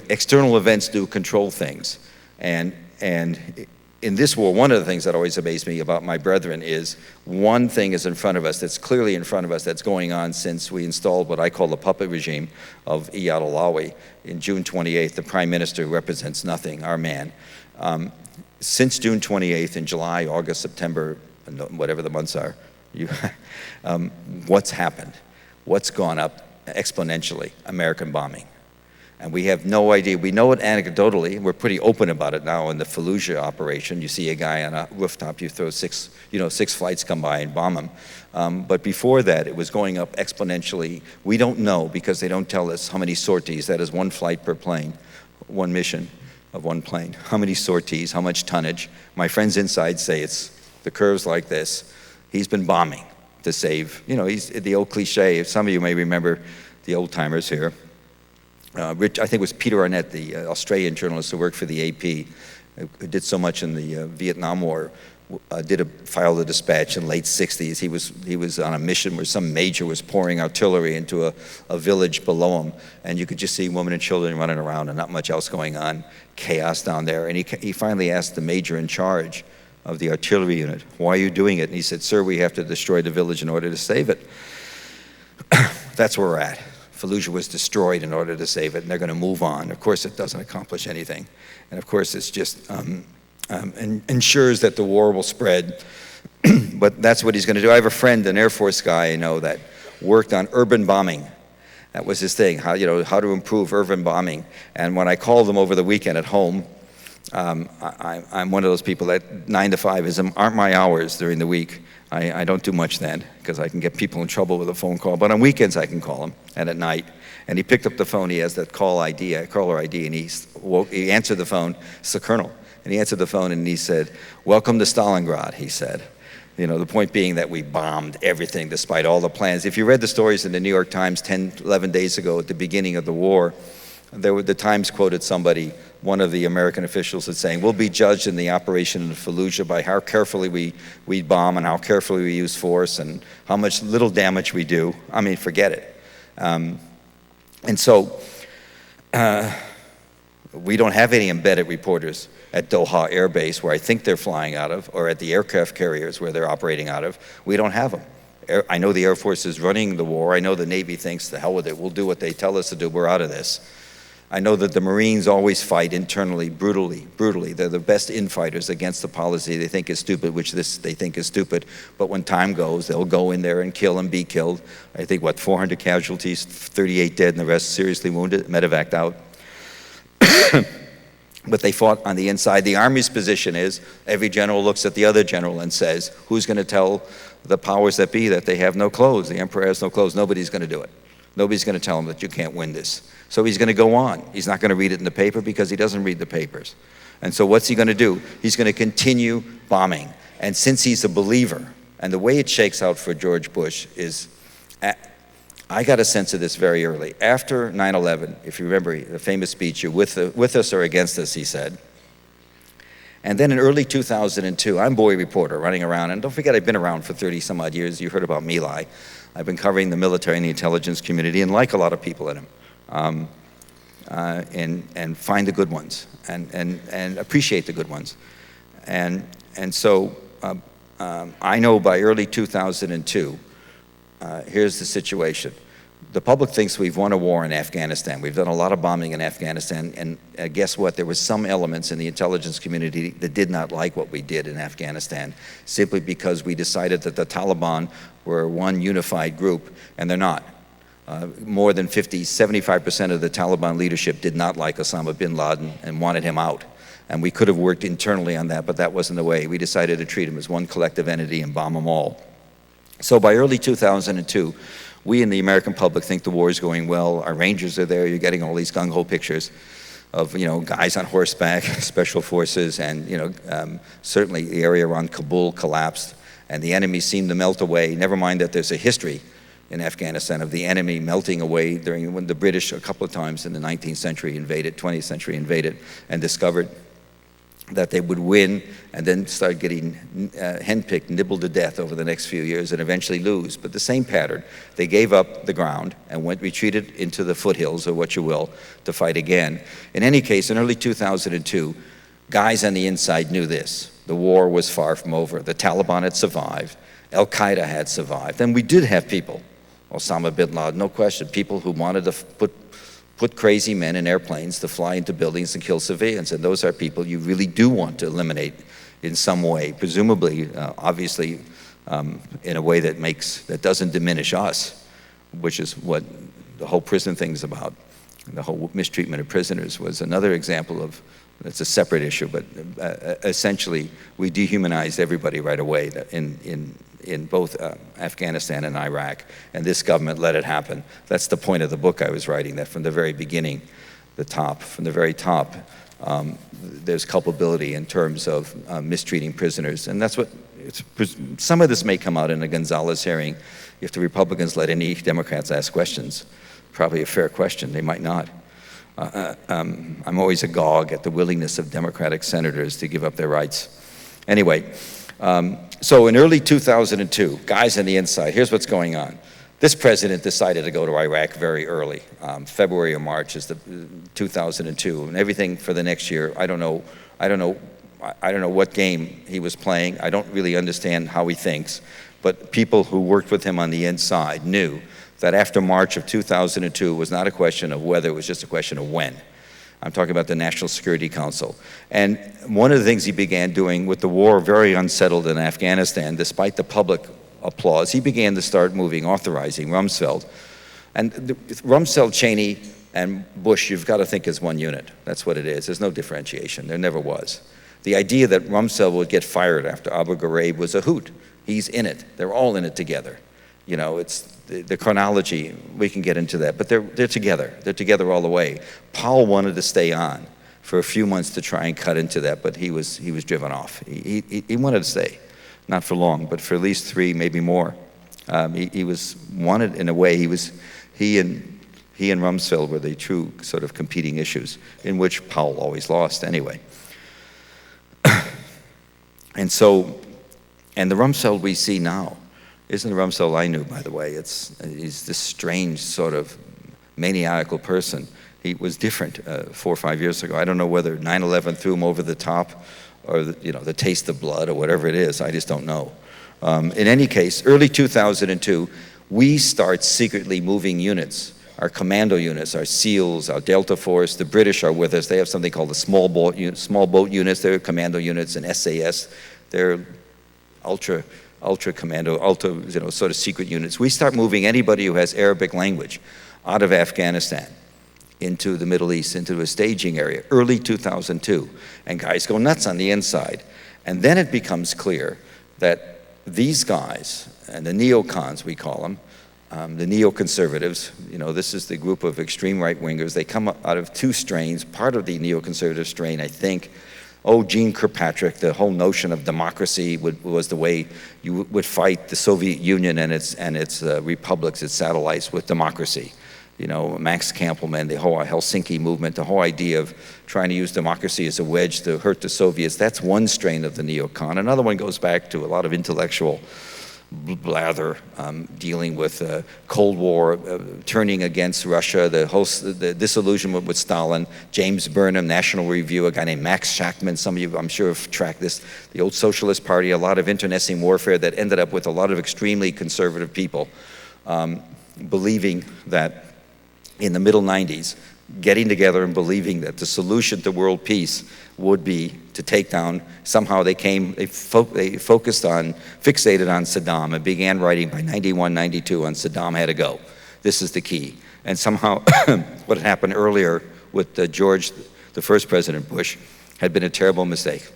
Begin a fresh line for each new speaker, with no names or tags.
external events do control things. And in this war, one of the things that always amazed me about my brethren is one thing is in front of us, that's clearly in front of us, that's going on since we installed what I call the puppet regime of Iyad Allawi in June 28th, the prime minister who represents nothing, our man. Since June 28th, in July, August, September, whatever the months are, what's happened? What's gone up exponentially? American bombing. And we have no idea. We know it anecdotally. We're pretty open about it now in the Fallujah operation. You see a guy on a rooftop, you throw six flights come by and bomb him. But before that, it was going up exponentially. We don't know because they don't tell us how many sorties. That is one flight per plane, one mission of one plane. How many sorties, how much tonnage. My friends inside say the curve's like this. He's been bombing to save, he's the old cliche. Some of you may remember the old timers here. I think it was Peter Arnett, the Australian journalist who worked for the AP, who did so much in the Vietnam War, filed a dispatch in the late 60s. He was on a mission where some major was pouring artillery into a village below him, and you could just see women and children running around and not much else going on, chaos down there. And he finally asked the major in charge of the artillery unit, "Why are you doing it?" And he said, "Sir, we have to destroy the village in order to save it." That's where we're at. Fallujah was destroyed in order to save it, and they're going to move on. Of course, it doesn't accomplish anything. And of course, it's just ensures that the war will spread. But that's what he's going to do. I have a friend, an Air Force guy I know, that worked on urban bombing. That was his thing, how to improve urban bombing. And when I called him over the weekend at home, I'm one of those people that 9 to 5 aren't my hours during the week. I don't do much then because I can get people in trouble with a phone call. But on weekends I can call him, and at night. And he picked up the phone. He has that caller ID, and he answered the phone. It's the colonel. And he answered the phone and he said, "Welcome to Stalingrad," he said. The point being that we bombed everything despite all the plans. If you read the stories in the New York Times 10, 11 days ago at the beginning of the war, the Times quoted somebody, one of the American officials, as saying, "We'll be judged in the operation in Fallujah by how carefully we bomb and how carefully we use force and how much little damage we do." I mean, forget it. And so we don't have any embedded reporters at Doha Air Base, where I think they're flying out of, or at the aircraft carriers where they're operating out of. We don't have them. I know the Air Force is running the war. I know the Navy thinks, the hell with it, we'll do what they tell us to do, we're out of this. I know that the Marines always fight internally, brutally. They're the best infighters against the policy they think is stupid, which they think is stupid. But when time goes, they'll go in there and kill and be killed. I think, 400 casualties, 38 dead, and the rest seriously wounded, medevaced out. But they fought on the inside. The Army's position is every general looks at the other general and says, who's going to tell the powers that be that they have no clothes? The emperor has no clothes. Nobody's going to do it. Nobody's going to tell him that you can't win this. So he's going to go on. He's not going to read it in the paper because he doesn't read the papers. And so what's he going to do? He's going to continue bombing. And since he's a believer, and the way it shakes out for George Bush is, I got a sense of this very early. After 9/11, if you remember the famous speech, "You're with us or against us," he said. And then in early 2002, I'm boy reporter running around, and don't forget I've been around for 30 some odd years. You heard about My Lai. I've been covering the military and the intelligence community, and like a lot of people in them, and find the good ones and appreciate the good ones. And so I know by early 2002, here's the situation. The public thinks we've won a war in Afghanistan. We've done a lot of bombing in Afghanistan, and guess what? There were some elements in the intelligence community that did not like what we did in Afghanistan, simply because we decided that the Taliban were one unified group, and they're not. More than 75% of the Taliban leadership did not like Osama bin Laden and wanted him out. And we could have worked internally on that, but that wasn't the way. We decided to treat him as one collective entity and bomb them all. So by early 2002, we in the American public think the war is going well. Our Rangers are there. You're getting all these gung-ho pictures of guys on horseback, special forces, and certainly the area around Kabul collapsed, and the enemy seemed to melt away. Never mind that there's a history in Afghanistan of the enemy melting away during when the British a couple of times in the 19th century invaded, 20th century invaded, and discovered that they would win and then start getting henpicked, nibbled to death over the next few years and eventually lose. But the same pattern. They gave up the ground and retreated into the foothills, or what you will, to fight again. In any case, in early 2002, guys on the inside knew this. The war was far from over. The Taliban had survived. Al-Qaeda had survived. And we did have people, Osama bin Laden, no question, people who wanted to put crazy men in airplanes to fly into buildings and kill civilians. And those are people you really do want to eliminate in some way, presumably, obviously, in a way that doesn't diminish us, which is what the whole prison thing is about. The whole mistreatment of prisoners was another example of, it's a separate issue, but essentially we dehumanized everybody right away in both Afghanistan and Iraq, and this government let it happen. That's the point of the book I was writing, that from the very beginning, from the very top, there's culpability in terms of mistreating prisoners, and that's what, some of this may come out in a Gonzalez hearing if the Republicans let any Democrats ask questions. Probably a fair question, they might not. I'm always agog at the willingness of Democratic senators to give up their rights. Anyway, so in early 2002, guys on the inside, here's what's going on. This president decided to go to Iraq very early. February or March is the 2002, and everything for the next year. I don't know what game he was playing. I don't really understand how he thinks, but people who worked with him on the inside knew that after March of 2002 was not a question of whether, it was just a question of when. I'm talking about the National Security Council. And one of the things he began doing with the war very unsettled in Afghanistan, despite the public applause, he began to start authorizing Rumsfeld. And Rumsfeld, Cheney, and Bush, you've got to think as one unit. That's what it is. There's no differentiation. There never was. The idea that Rumsfeld would get fired after Abu Ghraib was a hoot. He's in it. They're all in it together. You know, it's the chronology, we can get into that, but they're together. They're together all the way. Powell wanted to stay on for a few months to try and cut into that, but he was driven off. He wanted to stay, not for long, but for at least 3, maybe more. He was wanted in a way. He and Rumsfeld were the true sort of competing issues, in which Powell always lost anyway. And the Rumsfeld we see now isn't the Rumsfeld I knew, by the way. He's this strange sort of maniacal person. He was different 4 or 5 years ago. I don't know whether 9/11 threw him over the top, or the taste of blood, or whatever it is. I just don't know. In any case, early 2002, we start secretly moving units. Our commando units, our SEALs, our Delta Force. The British are with us. They have something called the small boat units. They're commando units, and SAS. They're ultra commando, sort of secret units. We start moving anybody who has Arabic language out of Afghanistan into the Middle East, into a staging area, early 2002. And guys go nuts on the inside. And then it becomes clear that these guys, and the neocons we call them, the neoconservatives, this is the group of extreme right-wingers. They come out of 2 strains. Part of the neoconservative strain, I think, Gene Kirkpatrick, the whole notion of democracy was the way you would fight the Soviet Union and its republics, its satellites, with democracy. Max Kampelman, the whole Helsinki movement, the whole idea of trying to use democracy as a wedge to hurt the Soviets. That's one strain of the neocon. Another one goes back to a lot of intellectual blather, dealing with Cold War, turning against Russia, the disillusionment with Stalin, James Burnham, National Review, a guy named Max Shachtman. Some of you, I'm sure, have tracked this. The old Socialist Party, a lot of internecine warfare that ended up with a lot of extremely conservative people believing that in the middle 90s, getting together and believing that the solution to world peace would be to take down, somehow they fixated on Saddam and began writing by 91, 92 on Saddam had to go. This is the key. And somehow what had happened earlier with George, the first President Bush, had been a terrible mistake.